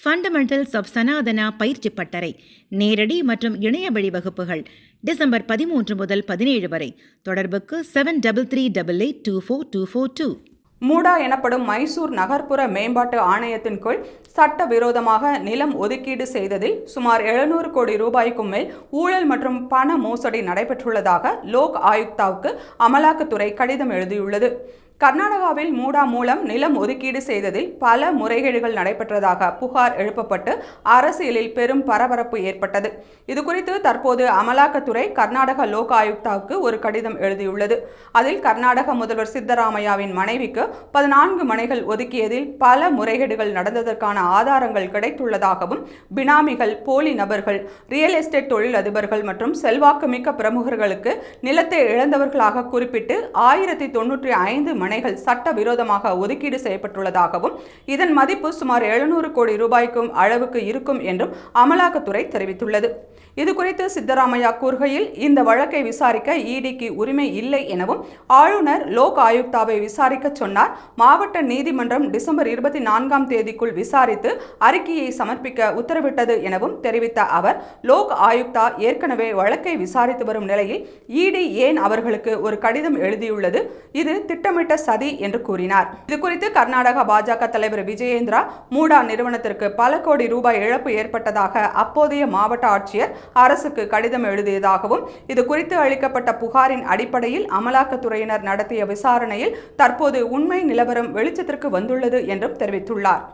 Fundamentals of Sanatana பயிற்சி பட்டறை நேரடி மற்றும் இணைய வழி வகுப்புகள் டிசம்பர் 13 முதல் 17 வரை. தொடர்புக்கு 7338824242. மூடா எனப்படும் மைசூர் நகர்ப்புற மேம்பாட்டு ஆணையத்தின் கீழ் சட்டவிரோதமாக நிலம் ஒதுக்கீடு செய்ததில் சுமார் 700 கோடி ரூபாய்க்கும் மேல் ஊழல் மற்றும் பண மோசடி நடைபெற்றுள்ளதாக லோக் ஆயுக்தாவுக்கு அமலாக்கத்துறை கடிதம் எழுதியுள்ளது. கர்நாடகாவில் மூடா மூலம் நிலம் ஒதுக்கீடு செய்ததில் பல முறைகேடுகள் நடைபெற்றதாக புகார் எழுப்பப்பட்டு அரசியலில் பெரும் பரபரப்பு ஏற்பட்டது. இதுகுறித்து தற்போது அமலாக்கத்துறை கர்நாடக லோக் ஆயுக்தாவுக்கு ஒரு கடிதம் எழுதியுள்ளது. அதில் கர்நாடக முதல்வர் சித்தராமையாவின் மனைவிக்கு 14 மனைகள் ஒதுக்கியதில் பல முறைகேடுகள் நடந்ததற்கான ஆதாரங்கள் கிடைத்துள்ளதாகவும், பினாமிகள், போலி நபர்கள், ரியல் எஸ்டேட் தொழில் அதிபர்கள் மற்றும் செல்வாக்குமிக்க பிரமுகர்களுக்கு நிலத்தை இழந்தவர்களாக குறிப்பிட்டு 1095 மனைகள் சட்டவிரோதமாக ஒதுக்கீடு செய்யப்பட்டுள்ளதாகவும், இதன் மதிப்பு சுமார் 700 கோடி ரூபாய்க்கும் அளவுக்கு இருக்கும் என்றும் அமலாக்கத்துறை தெரிவித்துள்ளது. இதுகுறித்து சித்தராமையா கூறுகையில், இந்த வழக்கை விசாரிக்க இடிக்கு உரிமை இல்லை எனவும், ஆளுநர் லோக் ஆயுக்தாவை விசாரிக்க சொன்னார். மாவட்ட நீதிமன்றம் டிசம்பர் 24ஆம் தேதிக்குள் விசாரித்து அறிக்கையை சமர்ப்பிக்க உத்தரவிட்டது எனவும் தெரிவித்த அவர், லோக் ஆயுக்தா ஏற்கனவே வழக்கை விசாரித்து வரும் நிலையில் இடி ஏன் அவர்களுக்கு ஒரு கடிதம் எழுதியுள்ளது, இது திட்டமிட்ட சதி என்று கூறினார். இதுகுறித்து கர்நாடக பாஜக தலைவர் விஜயேந்திரா, மூடா நிறுவனத்திற்கு பல கோடி ரூபாய் இழப்பு ஏற்பட்டதாக அப்போதைய மாவட்ட ஆட்சியர் அரசுக்கு கடிதம் எழுதியதாகவும், இது குறித்து அளிக்கப்பட்ட புகாரின் அடிப்படையில் அமலாக்கத்துறையினர் நடத்திய விசாரணையில் தற்போது உண்மை நிலவரம் வெளிச்சத்திற்கு வந்துள்ளது என்றும் தெரிவித்துள்ளார்.